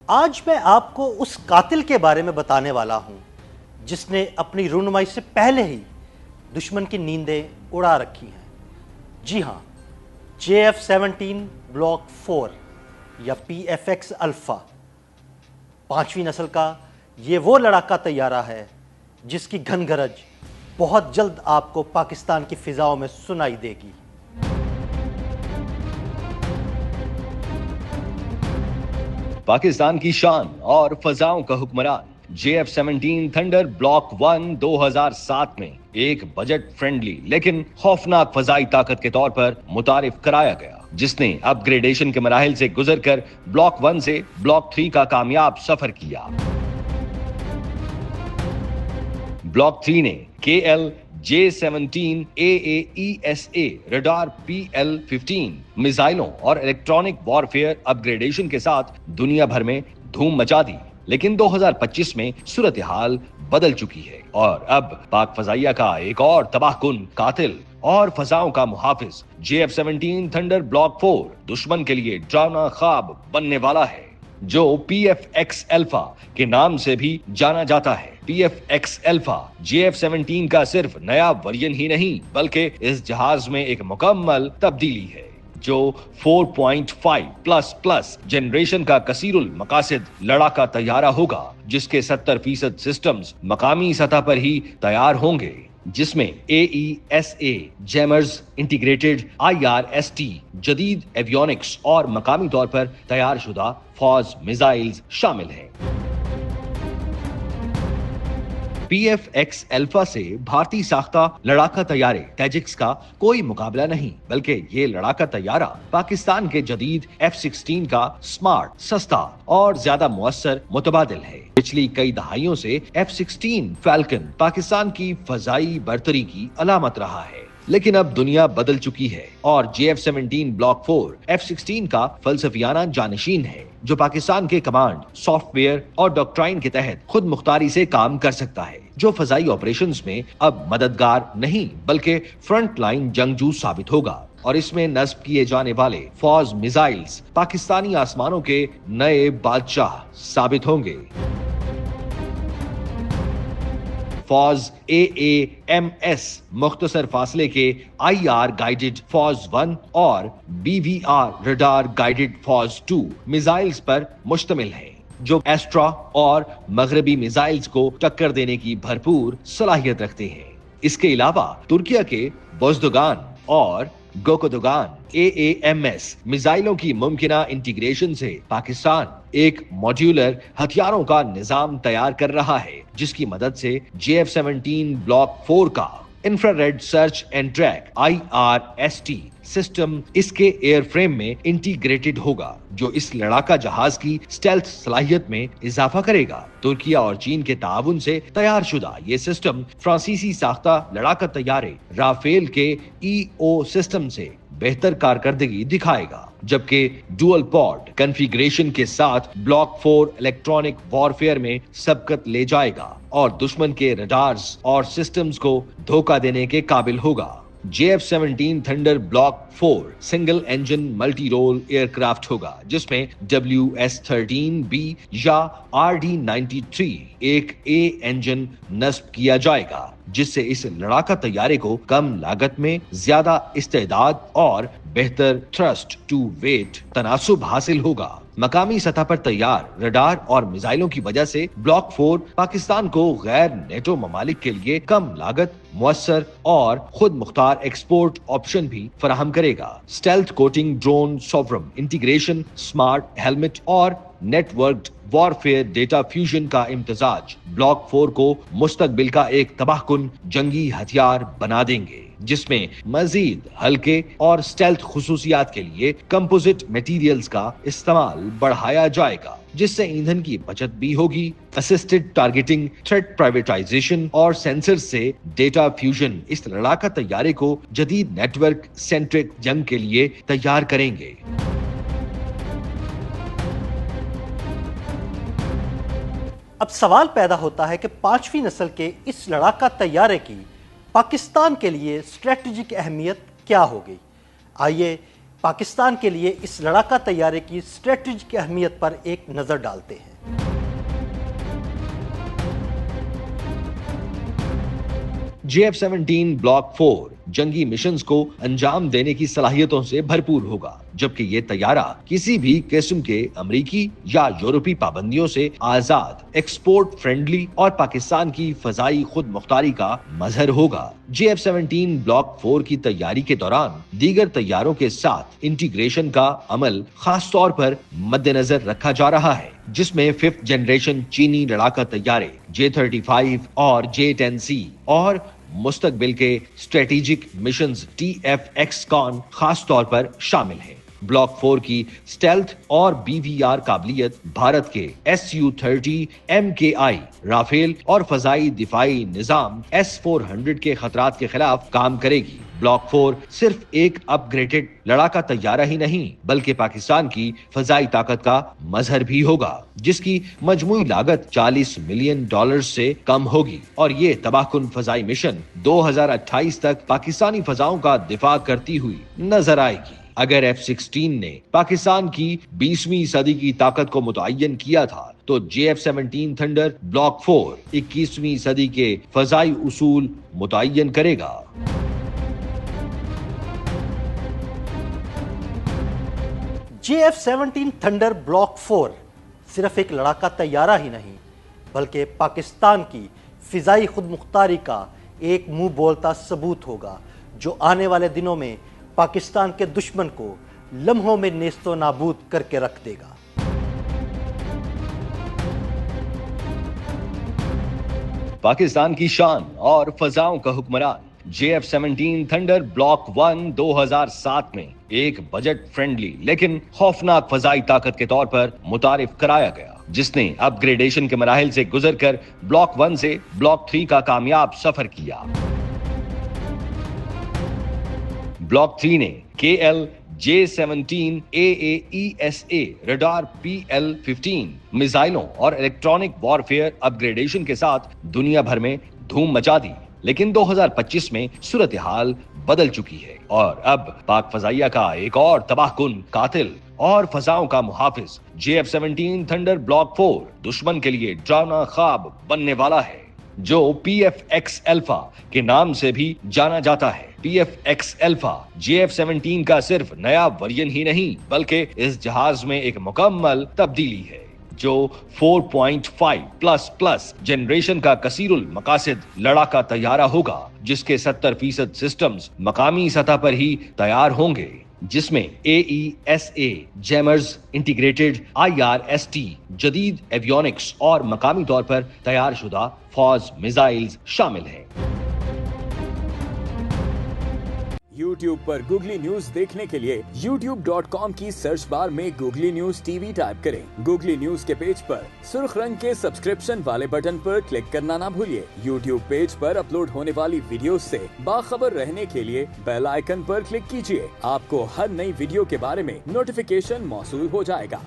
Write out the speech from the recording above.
آج میں آپ کو اس قاتل کے بارے میں بتانے والا ہوں جس نے اپنی رونمائی سے پہلے ہی دشمن کی نیندیں اڑا رکھی ہیں۔ جی ہاں، JF-17 بلاک 4 یا PFX الفا 5ویں نسل کا یہ وہ لڑاکا طیارہ ہے جس کی گھن گرج بہت جلد آپ کو پاکستان کی فضاؤں میں سنائی دے گی۔ پاکستان کی شان اور فضاؤں کا حکمران JF-17 تھنڈر بلاک 1 2007 میں ایک بجٹ فرینڈلی لیکن خوفناک فضائی طاقت کے طور پر متعارف کرایا گیا، جس نے اپ گریڈیشن کے مراحل سے گزر کر بلاک 1 سے بلاک 3 کا کامیاب سفر کیا۔ بلاک 3 نے KL J-17 AAESA radar PL-15 میزائلوں اور الیکٹرانک وارفیئر اپ گریڈیشن کے ساتھ دنیا بھر میں دھوم مچا دی، لیکن 2025 میں صورتحال بدل چکی ہے اور اب پاک فضائیہ کا ایک اور تباہ کن قاتل اور فضاؤں کا محافظ JF-17 تھنڈر بلاک 4 دشمن کے لیے ڈراؤنا خواب بننے والا ہے، جو PFX الفا کے نام سے بھی جانا جاتا ہے۔ PFX الفا JF-17 کا صرف نیا ورژن ہی نہیں بلکہ اس جہاز میں ایک مکمل تبدیلی ہے، جو 4.5++ جنریشن کا کثیر المقاصد لڑاکا طیارہ ہوگا، جس کے 70% سسٹمز مقامی سطح پر ہی تیار ہوں گے، جس میں AESA جیمرز، انٹیگریٹڈ IRST، جدید ایویونکس اور مقامی طور پر تیار شدہ فوز میزائلز شامل ہیں۔ PFX الفا سے بھارتی ساختہ لڑاکا طیارے تیجکس کا کوئی مقابلہ نہیں، بلکہ یہ لڑاکا طیارہ پاکستان کے جدید F-16 کا سمارٹ، سستا اور زیادہ مؤثر متبادل ہے۔ پچھلی کئی دہائیوں سے F-16 فالکن پاکستان کی فضائی برتری کی علامت رہا ہے، لیکن اب دنیا بدل چکی ہے اور JF-17 بلاک 4 F-16 کا فلسفیانہ جانشین ہے، جو پاکستان کے کمانڈ، سافٹ ویئر اور ڈاکٹرائن کے تحت خود مختاری سے کام کر سکتا ہے، جو فضائی آپریشنز میں اب مددگار نہیں بلکہ فرنٹ لائن جنگجو ثابت ہوگا، اور اس میں نصب کیے جانے والے فوز میزائلز پاکستانی آسمانوں کے نئے بادشاہ ثابت ہوں گے۔ فوز AAMS مختصر فاصلے کے IR گائیڈڈ فوز 1 اور BVR ریڈار گائیڈڈ فوز 2 میزائلز پر مشتمل ہے، جو ایسٹرا اور مغربی میزائلز کو ٹکر دینے کی بھرپور صلاحیت رکھتے ہیں۔ اس کے علاوہ ترکیہ کے بوزدگان اور گوکودگان AAMS میزائلوں کی ممکنہ انٹیگریشن سے پاکستان ایک ماڈیولر ہتھیاروں کا نظام تیار کر رہا ہے، جس کی مدد سے JF-17 بلاک 4 کا infrared search and track IRST system اس کے ایئر فریم میں انٹیگریٹڈ ہوگا، جو اس لڑاکا جہاز کی سٹیلتھ صلاحیت میں اضافہ کرے گا۔ ترکیہ اور چین کے تعاون سے تیار شدہ یہ سسٹم فرانسیسی ساختہ لڑاکا طیارے رافیل کے EO سسٹم سے بہتر کارکردگی دکھائے گا، جبکہ ڈوئل پورٹ کنفیگریشن کے ساتھ بلاک 4 الیکٹرانک وارفیئر میں سبقت لے جائے گا اور دشمن کے ریڈارز اور سسٹمز کو دھوکہ دینے کے قابل ہوگا۔ JF-17 thunder block 4 single engine multi role aircraft ہوگا، جس میں WS-13B یا RD-93 ایک A انجن نصب کیا جائے گا، جس سے اس لڑاکا طیارے کو کم لاگت میں زیادہ استعداد اور بہتر تھرسٹ ٹو ویٹ تناسب حاصل ہوگا۔ مقامی سطح پر تیار ریڈار اور میزائلوں کی وجہ سے بلاک 4 پاکستان کو غیر نیٹو ممالک کے لیے کم لاگت، مؤثر اور خود مختار ایکسپورٹ آپشن بھی فراہم کرے گا۔ Stealth coating, drone swarm integration, smart helmet اور networked warfare data fusion کا امتزاج بلاک 4 کو مستقبل کا ایک تباہ کن جنگی ہتھیار بنا دیں گے، جس میں مزید ہلکے اور اسٹیلتھ خصوصیات کے لیے کمپوزٹ میٹیریلز کا استعمال بڑھایا جائے گا، جس سے ایندھن کی بچت بھی ہوگی۔ اسسٹڈ ٹارگیٹنگ، تھریٹ پرائیویٹائزیشن اور سینسر سے ڈیٹا فیوژن اس لڑاکا طیارے کو جدید نیٹ ورک سینٹرک جنگ کے لیے تیار کریں گے۔ اب سوال پیدا ہوتا ہے کہ 5ویں نسل کے اس لڑاکا طیارے کی پاکستان کے لیے اسٹریٹجک اہمیت کیا ہوگی؟ آئیے پاکستان کے لیے اس لڑاکا طیارے کی اسٹریٹجک اہمیت پر ایک نظر ڈالتے ہیں۔ JF-17 بلاک 4 جنگی مشنز کو انجام دینے کی صلاحیتوں سے بھرپور ہوگا، جبکہ یہ طیارہ کسی بھی قسم کے امریکی یا یورپی پابندیوں سے آزاد، ایکسپورٹ فرینڈلی اور پاکستان کی فضائی خود مختاری کا مظہر ہوگا۔ JF-17 بلاک 4 کی تیاری کے دوران دیگر طیاروں کے ساتھ انٹیگریشن کا عمل خاص طور پر مد نظر رکھا جا رہا ہے، جس میں 5th جنریشن چینی لڑاکا طیارے J-35 اور J-10C اور مستقبل کے اسٹریٹجک مشنز TF-XCON خاص طور پر شامل ہیں۔ بلاک 4 کی اسٹیلتھ اور BVR قابلیت بھارت کے Su-30 MKI رافیل اور فضائی دفاعی نظام S-400 کے خطرات کے خلاف کام کرے گی۔ بلاک 4 صرف ایک اپ گریڈڈ لڑاکا طیارہ ہی نہیں بلکہ پاکستان کی فضائی طاقت کا مظہر بھی ہوگا، جس کی مجموعی لاگت $40 ملین سے کم ہوگی، اور یہ تباہ کن فضائی مشن 2028 تک پاکستانی فضاؤں کا دفاع کرتی ہوئی نظر آئے گی۔ اگر F-16 نے پاکستان کی 20ویں صدی کی طاقت کو متعین کیا تھا تو JF-17 تھنڈر بلاک 4 21ویں صدی کے فضائی اصول متعین کرے گا۔ JF-17 تھنڈر بلاک 4 صرف ایک لڑاکا طیارہ ہی نہیں بلکہ پاکستان کی فضائی خود مختاری کا ایک منہ بولتا ثبوت ہوگا، جو آنے والے دنوں میں پاکستان کے دشمن کو لمحوں میں نیست و نابود کر کے رکھ دے گا۔ پاکستان کی شان اور فضاؤں کا حکمران JF-17 تھنڈر بلاک 1 2007 میں ایک بجٹ فرینڈلی لیکن خوفناک فضائی طاقت کے طور پر متعارف کرایا گیا، جس نے اپ گریڈیشن کے مراحل سے گزر کر بلاک 1 سے بلاک 3 کا کامیاب سفر کیا۔ بلاک 3 نے KL J-17 AAESA radar PL-15 میزائلوں اور الیکٹرانک وارفیئر اپ گریڈیشن کے ساتھ دنیا بھر میں دھوم مچا دی، لیکن 2025 میں صورتحال بدل چکی ہے اور اب پاک فضائیہ کا ایک اور تباہ کن قاتل اور فضاؤں کا محافظ JF-17 تھنڈر بلاک 4 دشمن کے لیے ڈراؤنا خواب بننے والا ہے، جو PF-X الفا کے نام سے بھی جانا جاتا ہے۔ PF-X الفا JF-17 کا صرف نیا ورژن ہی نہیں بلکہ اس جہاز میں ایک مکمل تبدیلی ہے، جو 4.5++ جنریشن کا کثیر المقاصد لڑاکا طیارہ ہوگا، جس کے 70% سسٹمز مقامی سطح پر ہی تیار ہوں گے، جس میں AESA جیمرز، انٹیگریٹڈ IRST، جدید ایویونکس اور مقامی طور پر تیار شدہ فوز میزائلز شامل ہیں۔ YouTube پر گوگلی نیوز دیکھنے کے لیے youtube.com کی سرچ بار میں گوگلی نیوز TV ٹائپ کریں۔ گوگلی نیوز کے پیج پر سرخ رنگ کے سبسکرپشن والے بٹن پر کلک کرنا نہ بھولیے۔ YouTube پیج پر اپلوڈ ہونے والی ویڈیوز سے باخبر رہنے کے لیے بیل آئیکن پر کلک کیجیے۔ آپ کو ہر نئی ویڈیو کے بارے میں نوٹیفیکیشن موصول ہو جائے گا۔